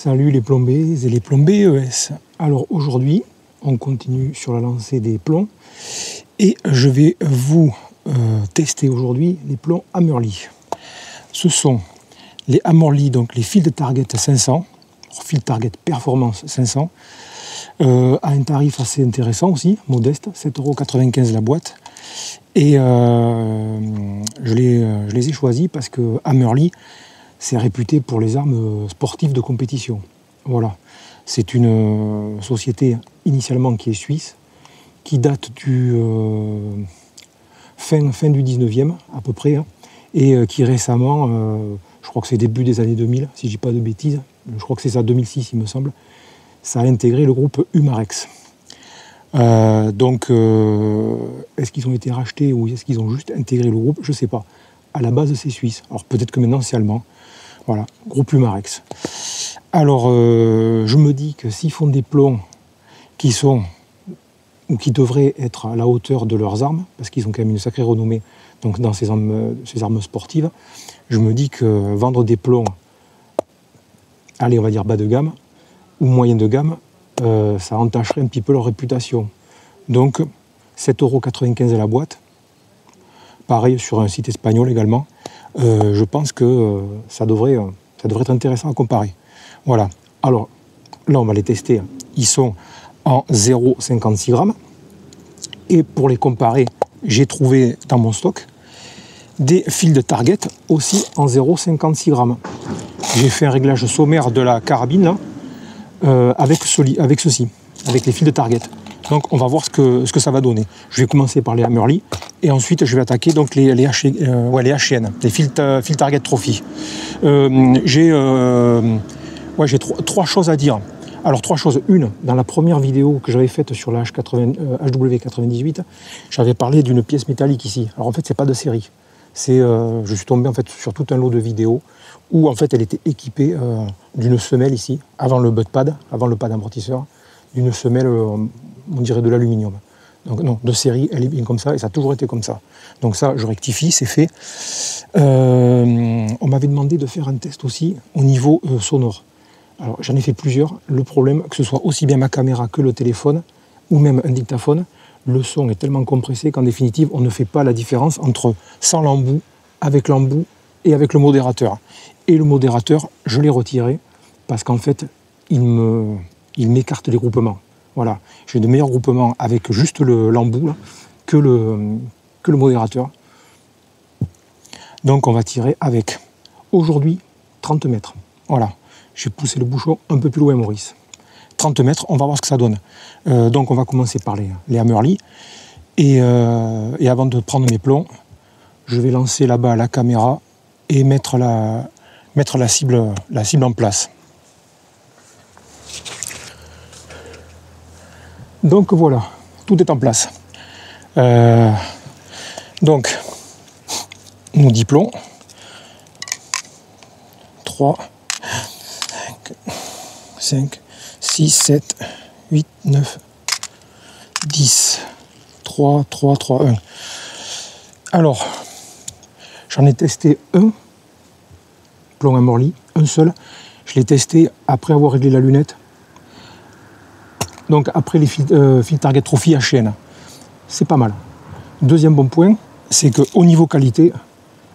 Salut les plombés et les plombés ES. Alors aujourd'hui, on continue sur la lancée des plombs et je vais vous tester aujourd'hui les plombs Hammerly. Ce sont les Hammerly, donc les Field Target 500, Field Target Performance 500, à un tarif assez intéressant aussi, modeste, 7,95 € la boîte. Et je les ai choisis parce que Hammerly, c'est réputé pour les armes sportives de compétition. Voilà. C'est une société initialement qui est suisse, qui date du fin du 19e à peu près, hein, et qui récemment, je crois que c'est début des années 2000, si je dis pas de bêtises, je crois que c'est ça, 2006 il me semble, ça a intégré le groupe Humarex. Est-ce qu'ils ont été rachetés ou est-ce qu'ils ont juste intégré le groupe? Je ne sais pas. À la base, c'est suisse. Alors peut-être que maintenant, c'est allemand. Voilà, groupe Humarex. Alors, je me dis que s'ils font des plombs qui sont ou qui devraient être à la hauteur de leurs armes, parce qu'ils ont quand même une sacrée renommée donc dans ces armes sportives, je me dis que vendre des plombs, allez, on va dire bas de gamme ou moyen de gamme, ça entacherait un petit peu leur réputation. Donc 7,95 € la boîte, pareil sur un site espagnol également. Je pense que ça devrait être intéressant à comparer. Voilà, alors là on va les tester, ils sont en 0,56 g. Et pour les comparer, j'ai trouvé dans mon stock des Field Target aussi en 0,56 g. J'ai fait un réglage sommaire de la carabine là, avec ceci, avec les Field Target. Donc on va voir ce que ça va donner. Je vais commencer par les Hammerly et ensuite je vais attaquer donc les HN, les Field Target Trophy. J'ai trois choses à dire. Alors trois choses. Une, dans la première vidéo que j'avais faite sur la HW98, j'avais parlé d'une pièce métallique ici. Alors en fait c'est pas de série. Je suis tombé en fait sur tout un lot de vidéos où en fait elle était équipée d'une semelle ici, avant le butt pad, avant le pad amortisseur, d'une semelle, on dirait de l'aluminium. Donc non, de série, elle est bien comme ça, et ça a toujours été comme ça. Donc ça, je rectifie, c'est fait. On m'avait demandé de faire un test aussi au niveau sonore. Alors j'en ai fait plusieurs. Le problème, que ce soit aussi bien ma caméra que le téléphone, ou même un dictaphone, le son est tellement compressé qu'en définitive, on ne fait pas la différence entre sans l'embout, avec l'embout et avec le modérateur. Et le modérateur, je l'ai retiré parce qu'en fait, il m'écarte les groupements. Voilà, j'ai de meilleurs groupements avec juste l'embout que le modérateur. Donc on va tirer avec, aujourd'hui, 30 mètres. Voilà, j'ai poussé le bouchon un peu plus loin, Maurice. 30 mètres, on va voir ce que ça donne. Donc on va commencer par les Hammerly. Et avant de prendre mes plombs, je vais lancer là-bas la caméra et mettre la cible en place. Donc voilà, tout est en place. Donc, nos 10 plombs. 3, 5, 6, 7, 8, 9, 10. 3, 3, 3, 1. Alors, j'en ai testé un plomb Hammerly, un seul. Je l'ai testé après avoir réglé la lunette. Donc après les Field Target Trophy HN. C'est pas mal. Deuxième bon point, c'est qu'au niveau qualité,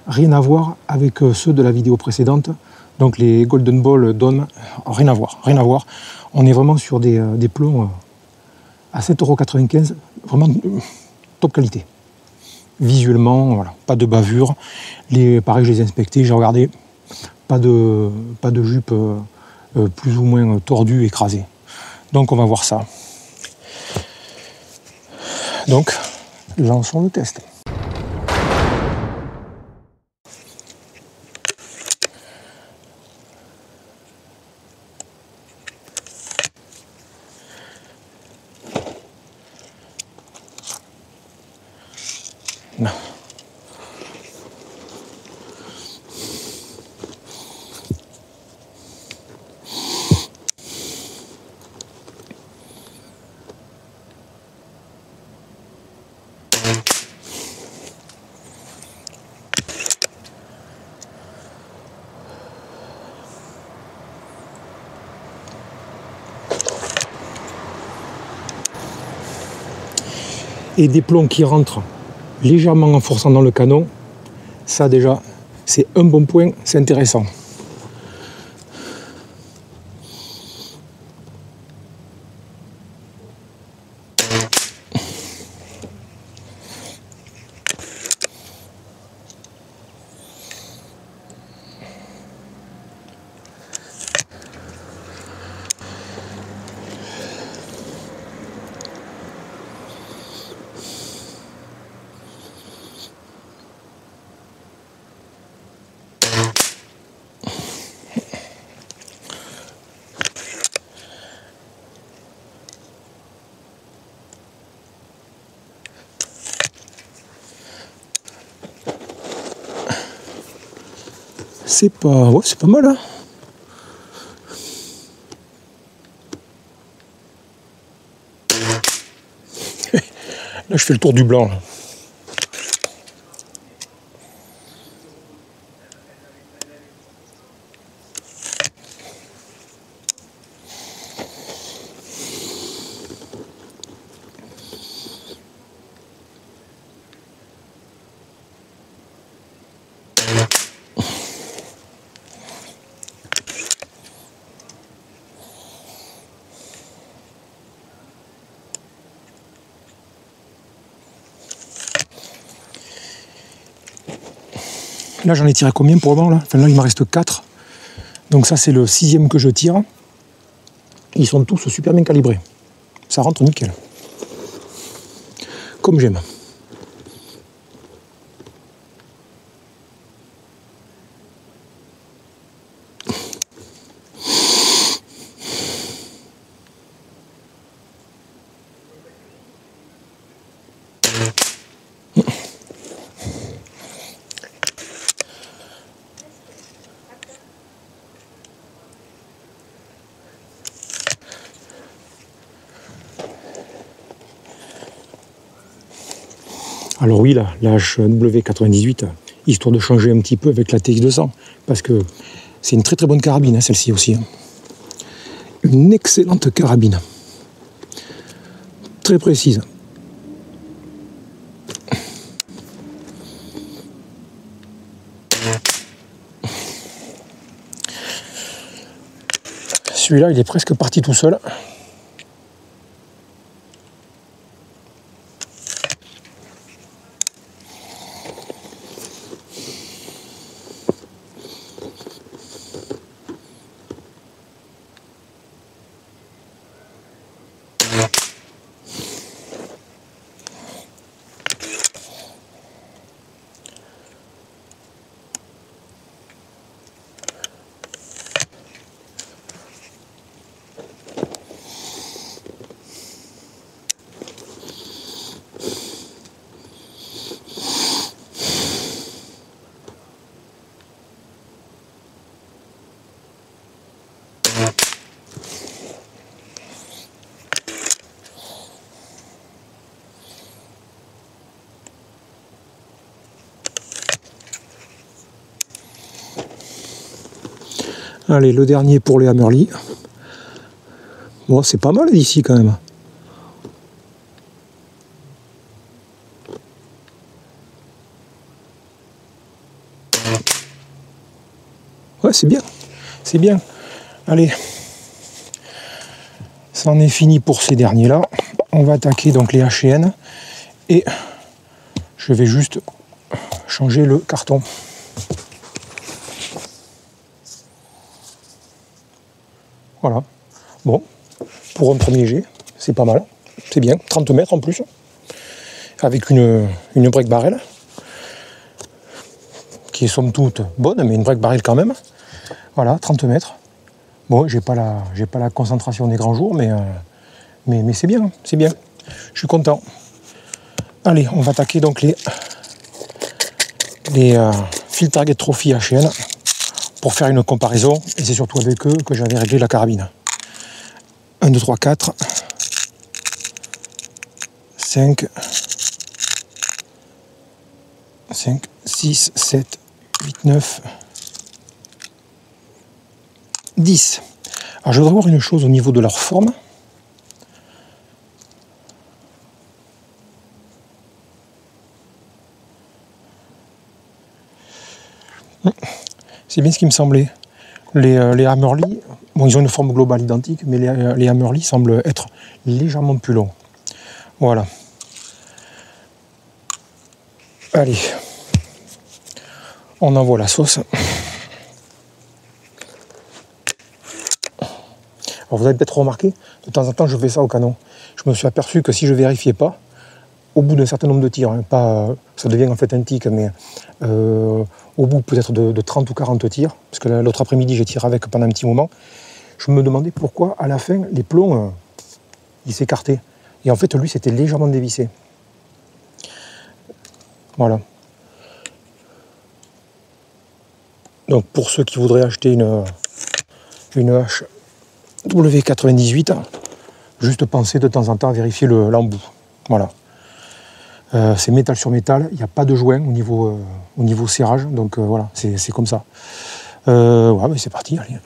rien à voir avec ceux de la vidéo précédente. Donc les Golden Ball Dome, rien à voir. On est vraiment sur des plombs à 7,95 €, vraiment top qualité. Visuellement, voilà, pas de bavure. Pareil, je les ai inspectés, j'ai regardé, pas de jupe plus ou moins tordue, écrasée. Donc on va voir ça. Donc, lançons le test. Non. et des plombs qui rentrent légèrement en forçant dans le canon, ça déjà, c'est un bon point, c'est intéressant. C'est pas... Ouais, c'est pas mal, hein. Là, je fais le tour du blanc, là. Là, j'en ai tiré combien pour le moment là? Enfin, là, il m'en reste 4. Donc ça, c'est le 6e que je tire. Ils sont tous super bien calibrés. Ça rentre nickel. Comme j'aime. Alors oui, la HW98, histoire de changer un petit peu avec la TX200, parce que c'est une très très bonne carabine, hein, celle-ci aussi. Hein. Une excellente carabine. Très précise. Celui-là, il est presque parti tout seul. Allez, le dernier pour les Hammerly. Bon, c'est pas mal d'ici quand même. Ouais, c'est bien. C'est bien. Allez. Ça en est fini pour ces derniers-là. On va attaquer donc les HN. Et je vais juste changer le carton. Voilà. Bon, pour un premier jet, c'est pas mal. C'est bien. 30 mètres en plus. Avec une break barrel. Qui est somme toute bonne, mais une break barrel quand même. Voilà, 30 mètres. Bon, j'ai pas la concentration des grands jours, mais c'est bien, c'est bien. Je suis content. Allez, on va attaquer donc les Field Target Trophy HN pour faire une comparaison. Et c'est surtout avec eux que j'avais réglé la carabine. 1, 2, 3, 4, 5, 6, 7, 8, 9, 10. Alors je voudrais voir une chose au niveau de leur forme. C'est bien ce qui me semblait. Les Hammerly, bon, ils ont une forme globale identique, mais les Hammerly semblent être légèrement plus longs. Voilà. Allez, on envoie la sauce. Alors vous avez peut-être remarqué, de temps en temps je fais ça au canon. Je me suis aperçu que si je ne vérifiais pas, au bout d'un certain nombre de tirs, hein, pas, ça devient en fait un tic, mais au bout peut-être de 30 ou 40 tirs, parce que l'autre après-midi j'ai tiré avec pendant un petit moment, je me demandais pourquoi à la fin les plombs ils s'écartaient. Et en fait lui c'était légèrement dévissé. Voilà. Donc pour ceux qui voudraient acheter une hache W98, juste pensez de temps en temps à vérifier l'embout. Voilà. C'est métal sur métal, il n'y a pas de joint au niveau serrage, donc voilà, c'est comme ça. Ouais, mais c'est parti, allez.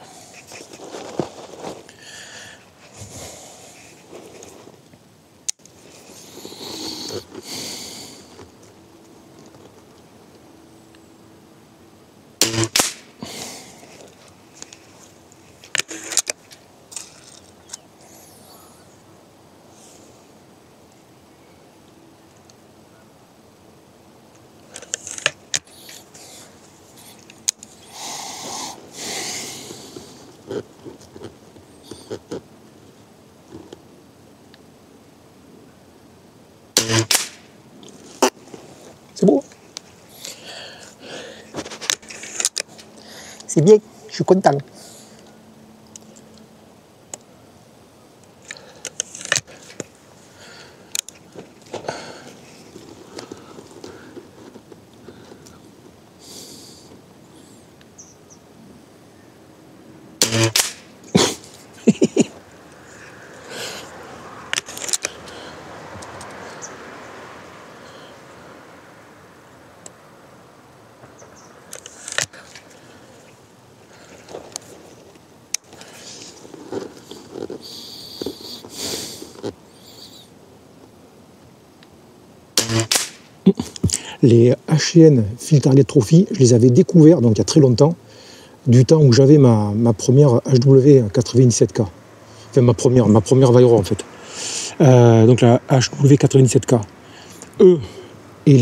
C'est beau. C'est bien, je suis content. Les H&N Field Target Trophy, je les avais découverts donc il y a très longtemps, du temps où j'avais ma première HW97K. Enfin ma première Vairo en fait. Donc la HW97K. Eux et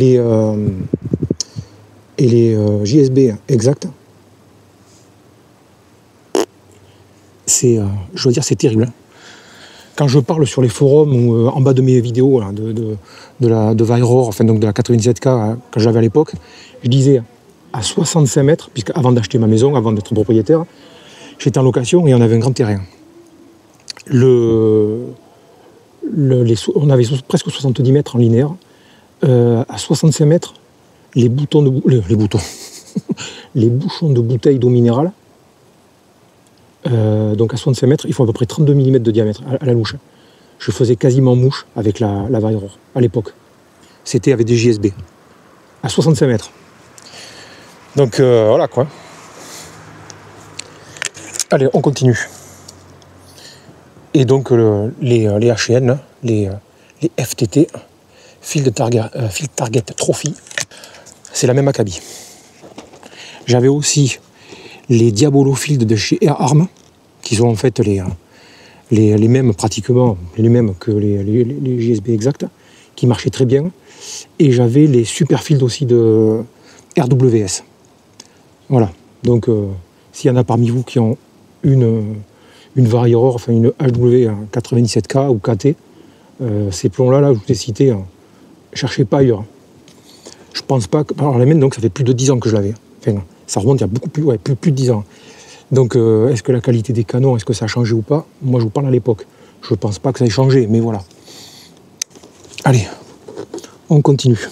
les JSB exact. C'est, je dois dire, c'est terrible. Hein. Quand je parle sur les forums ou en bas de mes vidéos là, de Vairo, enfin donc de la 97K que j'avais à l'époque, je disais à 65 mètres, puisque avant d'acheter ma maison, avant d'être propriétaire, j'étais en location et on avait un grand terrain. On avait presque 70 mètres en linéaire. À 65 mètres, les bouchons de bouteilles d'eau minérale, donc à 65 mètres, il faut à peu près 32 mm de diamètre à la louche. Je faisais quasiment mouche avec la Vairo à l'époque. C'était avec des JSB. À 65 mètres. Donc voilà quoi. Allez, on continue. Et donc les H&N, les FTT, Field Target Trophy, c'est la même acabit. J'avais aussi les Diabolo Field de chez Air Arm, qui sont en fait les mêmes pratiquement, les mêmes que les JSB exacts, qui marchaient très bien. Et j'avais les Super Field aussi de RWS. Voilà, donc s'il y en a parmi vous qui ont une Vario, enfin une HW97K ou KT, ces plombs-là, je vous ai cités, cherchez pas ailleurs. Je pense pas que... Alors la mienne, donc ça fait plus de 10 ans que je l'avais. Enfin, ça remonte il y a beaucoup plus, plus de 10 ans. Donc est-ce que la qualité des canons, est-ce que ça a changé ou pas? Moi je vous parle à l'époque. Je pense pas que ça ait changé, mais voilà. Allez, on continue.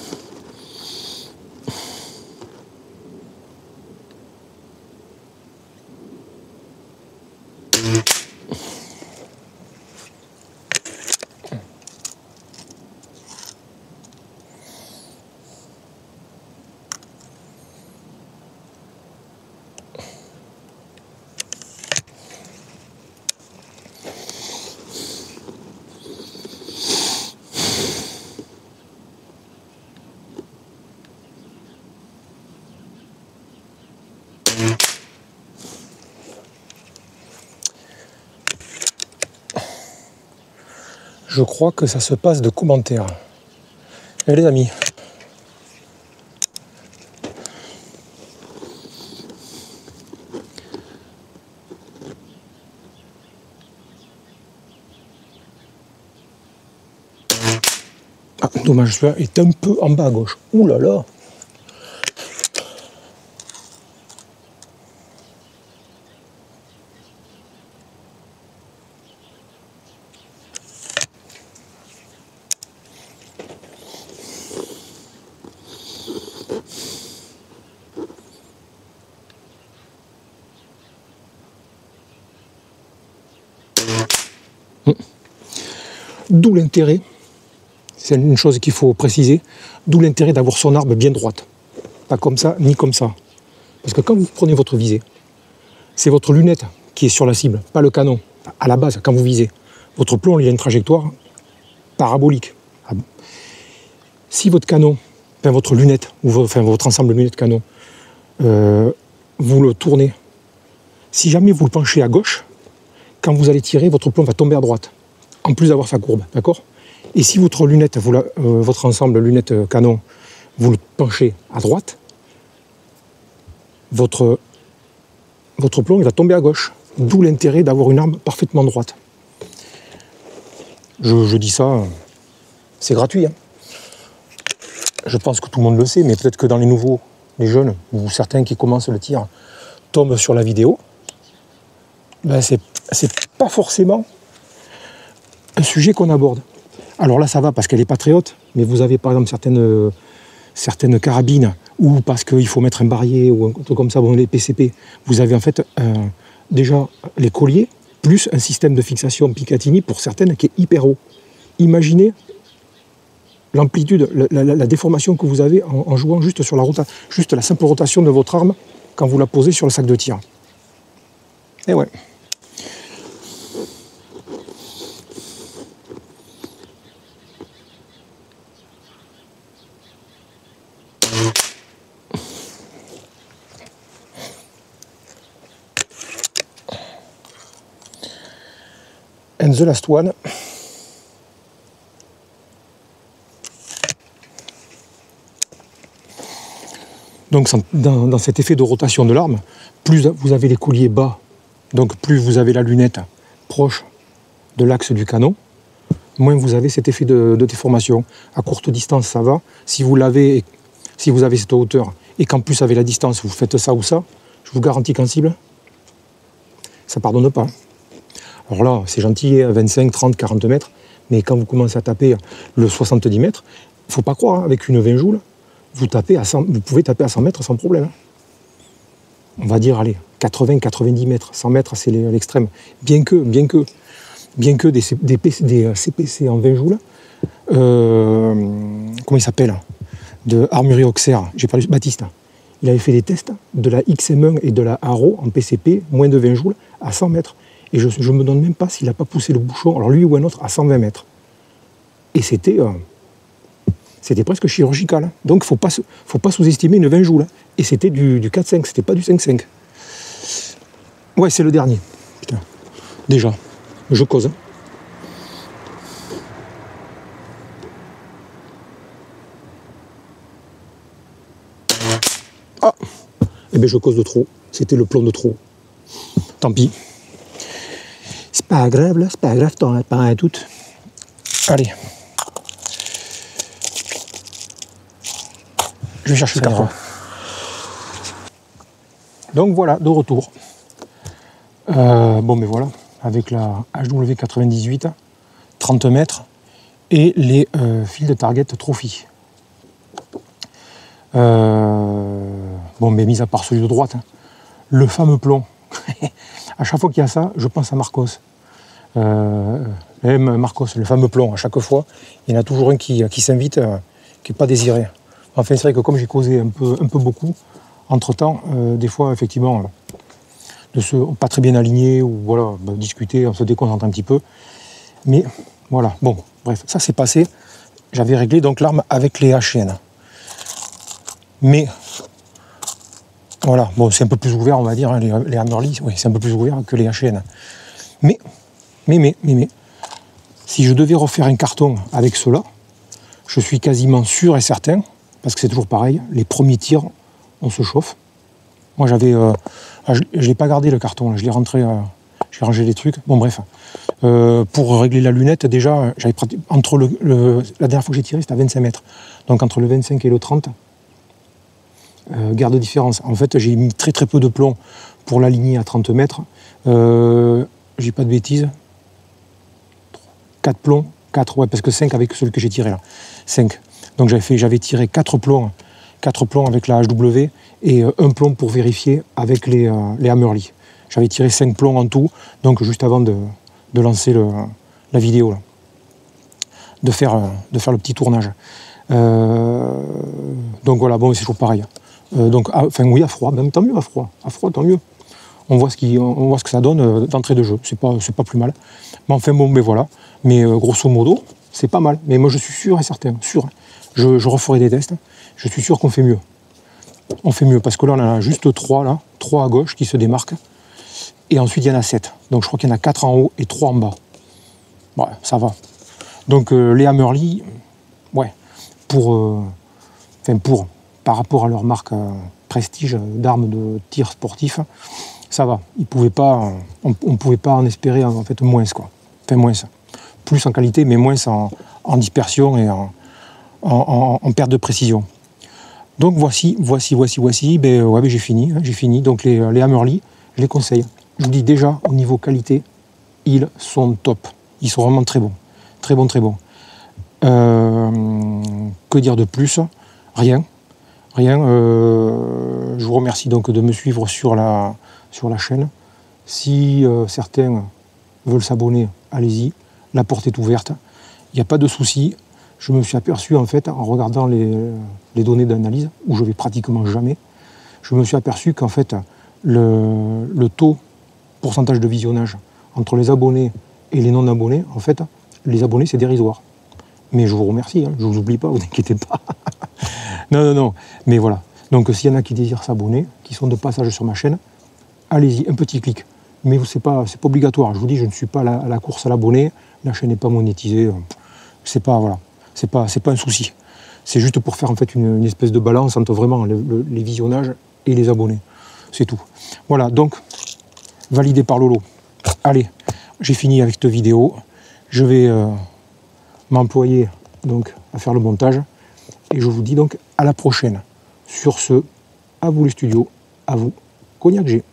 Je crois que ça se passe de commentaires. Eh les amis. Ah, dommage, celui-là est un peu en bas à gauche. Ouh là là. D'où l'intérêt, c'est une chose qu'il faut préciser, d'où l'intérêt d'avoir son arme bien droite. Pas comme ça, ni comme ça. Parce que quand vous prenez votre visée, c'est votre lunette qui est sur la cible, pas le canon. À la base, quand vous visez, votre plomb, il a une trajectoire parabolique. Si votre canon, enfin votre lunette, ou votre ensemble de lunettes canon, vous le tournez, si jamais vous le penchez à gauche, quand vous allez tirer, votre plomb va tomber à droite, en plus d'avoir sa courbe, d'accord? Et si votre lunette, votre ensemble de lunettes canon, vous le penchez à droite, votre plomb il va tomber à gauche. D'où l'intérêt d'avoir une arme parfaitement droite. Je dis ça, c'est gratuit. Hein. Je pense que tout le monde le sait, mais peut-être que dans les nouveaux, les jeunes, ou certains qui commencent le tir, tombent sur la vidéo. Ben c'est pas forcément un sujet qu'on aborde. Alors là, ça va parce qu'elle n'est pas très haute, mais vous avez par exemple certaines carabines, ou parce qu'il faut mettre un barillet, ou un truc comme ça, bon, les PCP, vous avez en fait déjà les colliers, plus un système de fixation Picatinny pour certaines qui est hyper haut. Imaginez l'amplitude, la déformation que vous avez en jouant juste sur juste la simple rotation de votre arme quand vous la posez sur le sac de tir. Et ouais. And the last one. Donc dans cet effet de rotation de l'arme, plus vous avez les colliers bas, donc plus vous avez la lunette proche de l'axe du canon, moins vous avez cet effet de déformation. À courte distance, ça va. Si vous avez cette hauteur et qu'en plus avec la distance, vous faites ça ou ça, je vous garantis qu'en cible, ça ne pardonne pas. Alors là, c'est gentil, 25, 30, 40 mètres, mais quand vous commencez à taper le 70 mètres, il ne faut pas croire, hein, avec une 20 joules, vous pouvez taper à 100 mètres sans problème. On va dire, allez, 80, 90 mètres, 100 mètres, c'est l'extrême. Bien que des CPC en 20 joules, comment il s'appelle, de Armurerie Auxerre, j'ai parlé de Baptiste, il avait fait des tests de la XM1 et de la Haro en PCP, moins de 20 joules, à 100 mètres. Et je ne me demande même pas s'il n'a pas poussé le bouchon, alors lui ou un autre, à 120 mètres. Et c'était presque chirurgical. Donc il ne faut pas sous-estimer une 20 joules. Et c'était du 4-5, c'était pas du 5-5. Ouais, c'est le dernier. Putain. Déjà, je cause. Ah, eh bien je cause de trop. C'était le plomb de trop. Tant pis. C'est pas grave, là, c'est pas grave, t'en as pas un doute. Allez. Je vais chercher le carton. Donc voilà, de retour. Bon, mais voilà, avec la HW98, 30 mètres, et les fils de target Trophy. Bon, mais mis à part celui de droite, hein, le fameux plomb. À chaque fois qu'il y a ça, je pense à Marcos. Marcos, le fameux plomb, à chaque fois, il y en a toujours un qui s'invite, qui n'est pas désiré. Enfin, c'est vrai que comme j'ai causé un peu beaucoup, entre-temps, des fois, effectivement, pas très bien aligné, ou voilà, discuter, on se déconcentre un petit peu. Mais voilà, bon, bref, ça c'est passé. J'avais réglé donc l'arme avec les HN. Mais voilà, bon, c'est un peu plus ouvert, on va dire, hein, les Hammerly, oui, c'est un peu plus ouvert que les HN. Mais, Si je devais refaire un carton avec cela, je suis quasiment sûr et certain, parce que c'est toujours pareil, les premiers tirs, on se chauffe. Moi j'avais, je ne l'ai pas gardé le carton, là, je l'ai rentré, j'ai rangé les trucs, bon bref. Pour régler la lunette, déjà, j'avais entre la dernière fois que j'ai tiré, c'était à 25 mètres. Donc entre le 25 et le 30, garde de différence. En fait, j'ai mis très peu de plomb pour l'aligner à 30 mètres. J'ai pas de bêtises. 4 plombs, 4, ouais, parce que 5 avec celui que j'ai tiré là. 5. Donc j'avais tiré 4 plombs avec la HW et un plomb pour vérifier avec les Hammerly. J'avais tiré 5 plombs en tout, donc juste avant de lancer la vidéo, là. de faire le petit tournage. Donc voilà, bon, c'est toujours pareil. Donc, enfin oui, à froid, même tant mieux à froid. À froid, tant mieux. On voit ce que ça donne d'entrée de jeu. C'est pas plus mal. Mais enfin bon, mais voilà. Mais grosso modo, c'est pas mal. Mais moi, je suis sûr et certain, sûr. Je referai des tests. Je suis sûr qu'on fait mieux. On fait mieux parce que là, on en a juste 3 là, 3 à gauche qui se démarquent. Et ensuite, il y en a 7. Donc, je crois qu'il y en a 4 en haut et 3 en bas. Ouais, ça va. Donc, les Hammerly, ouais, par rapport à leur marque prestige d'armes de tir sportif, ça va. On ne pouvait pas en espérer en fait moins, quoi. Enfin, moins. Plus en qualité, mais moins en dispersion et en perte de précision. Donc voici, ben, ouais, ben, j'ai fini. Donc les Hammerly, je les conseille. Je vous dis déjà, au niveau qualité, ils sont top. Ils sont vraiment très bons. Très bons. Que dire de plus? Rien. Je vous remercie donc de me suivre sur la chaîne. Si certains veulent s'abonner, allez-y. La porte est ouverte. Il n'y a pas de souci. Je me suis aperçu, en fait, en regardant les données d'analyse, où je vais pratiquement jamais, je me suis aperçu qu'en fait, le taux, pourcentage de visionnage entre les abonnés et les non-abonnés, en fait, les abonnés, c'est dérisoire. Mais je vous remercie, hein, je ne vous oublie pas, vous inquiétez pas. Non. Mais voilà. Donc, s'il y en a qui désirent s'abonner, qui sont de passage sur ma chaîne, allez-y, un petit clic. Mais c'est pas obligatoire. Je vous dis, je ne suis pas à la course à l'abonné. La chaîne n'est pas monétisée. C'est pas un souci. C'est juste pour faire en fait une espèce de balance entre vraiment les visionnages et les abonnés. C'est tout. Voilà, donc, validé par Lolo. Allez, j'ai fini avec cette vidéo. Je vais m'employer donc à faire le montage. Et je vous dis donc à la prochaine. Sur ce, à vous les studios, à vous, Cognac G.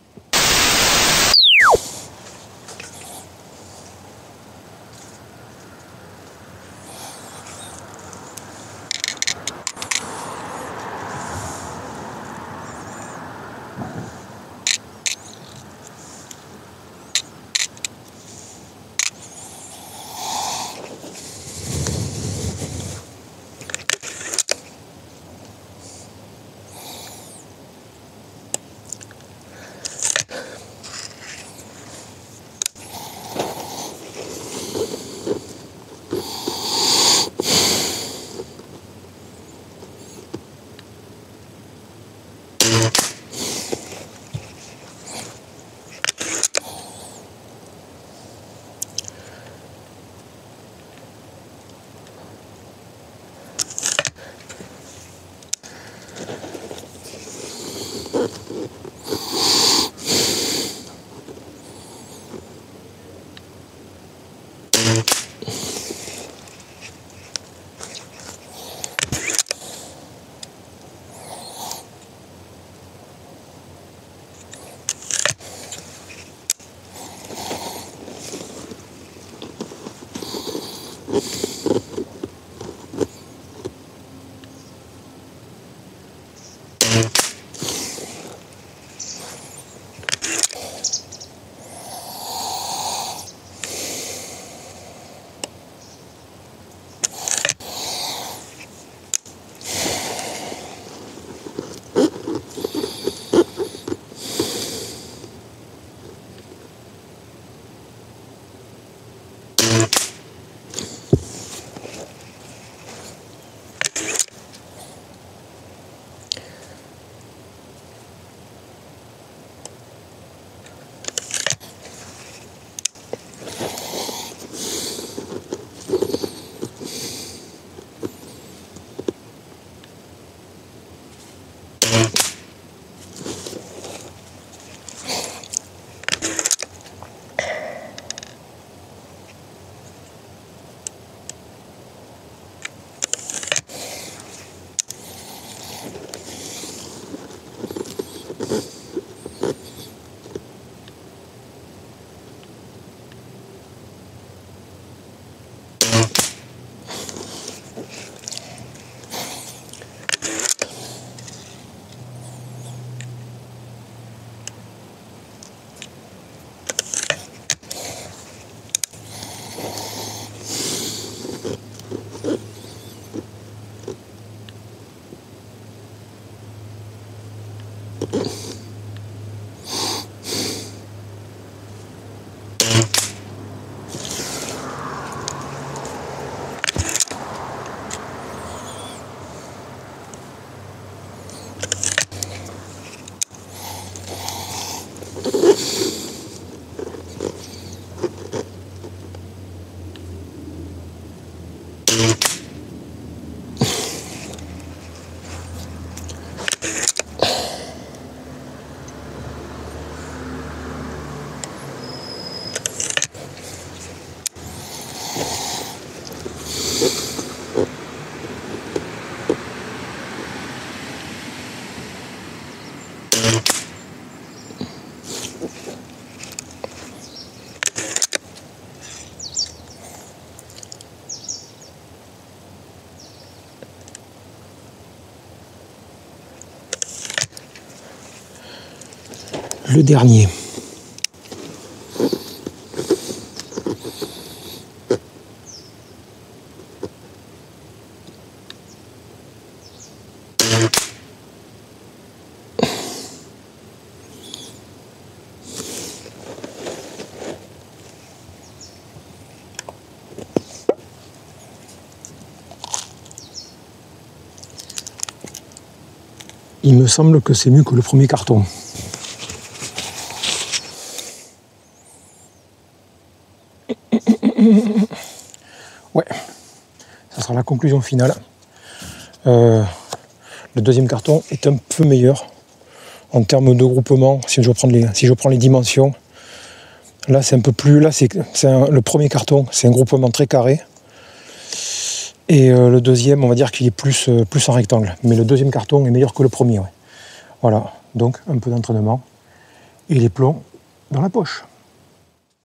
le dernier. Il me semble que c'est mieux que le premier carton. Ouais, ça sera la conclusion finale. Le deuxième carton est un peu meilleur en termes de groupement. Si je prends les dimensions, là c'est un peu plus. Là le premier carton, c'est un groupement très carré. Et le deuxième, on va dire qu'il est plus en rectangle. Mais le deuxième carton est meilleur que le premier. Ouais. Voilà, donc un peu d'entraînement et les plombs dans la poche.